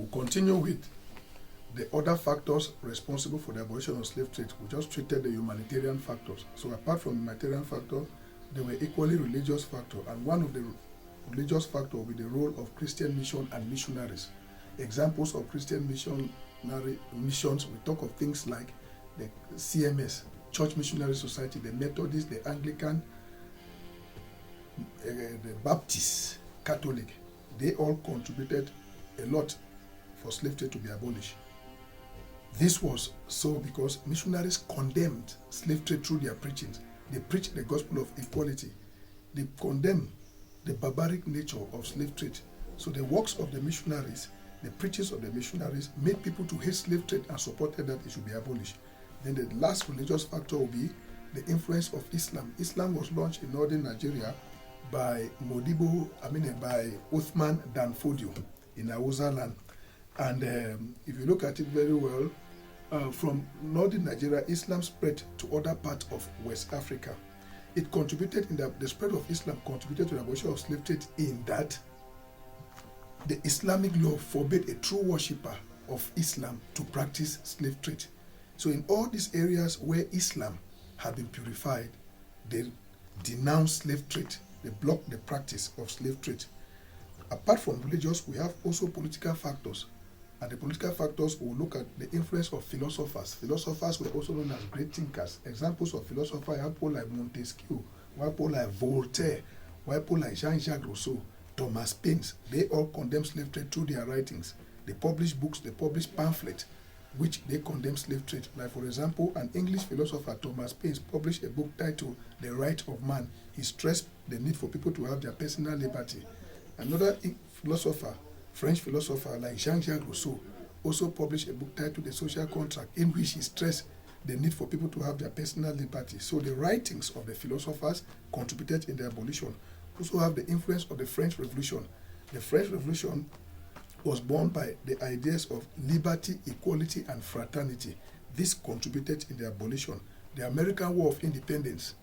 We'll continue with the other factors responsible for the abolition of slave trade. We just treated the humanitarian factors. So apart from humanitarian factors, there were equally religious factors, and one of the religious factors will be the role of Christian mission and missionaries. Examples of Christian missions, we talk of things like the CMS, Church Missionary Society, the Methodist, the Anglican, the Baptist, Catholic. They all contributed a lot for slave trade to be abolished. This was so because missionaries condemned slave trade through their preachings. They preached the gospel of equality. They condemned the barbaric nature of slave trade. So the works of the missionaries, the preachings of the missionaries, made people to hate slave trade and supported that it should be abolished. Then the last religious factor will be the influence of Islam. Islam was launched in northern Nigeria by by Uthman Dan Fodio in Hausa land. And if you look at it very well, from northern Nigeria, Islam spread to other parts of West Africa. It contributed in the spread of Islam contributed to the abolition of slave trade in that the Islamic law forbade a true worshipper of Islam to practice slave trade. So in all these areas where Islam had been purified, they denounced slave trade. They blocked the practice of slave trade. Apart from religious, we have also political factors. And the political factors will look at the influence of philosophers. Philosophers were also known as great thinkers. Examples of philosophers are people like Montesquieu, people like Voltaire, people like Jean-Jacques Rousseau, Thomas Paine. They all condemned slave trade through their writings. They published books, they published pamphlets, which they condemn slave trade. Like, for example, an English philosopher, Thomas Paine, published a book titled The Right of Man. He stressed the need for people to have their personal liberty. Another philosopher, French philosopher like Jean-Jacques Rousseau, also published a book titled The Social Contract, in which he stressed the need for people to have their personal liberty. So the writings of the philosophers contributed in the abolition. Also have the influence of the French Revolution. The French Revolution was born by the ideas of liberty, equality, and fraternity. This contributed in the abolition. The American War of Independence,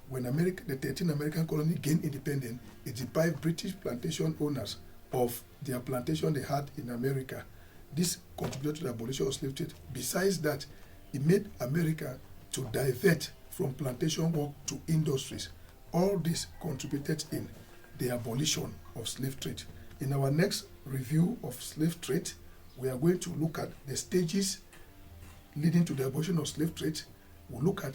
when the 13 American colonies gained independence, it deprived British plantation owners of their plantation they had in America. This contributed to the abolition of slave trade. Besides that, it made America to divert from plantation work to industries. All this contributed in the abolition of slave trade. In our next review of slave trade, we are going to look at the stages leading to the abolition of slave trade. We'll look at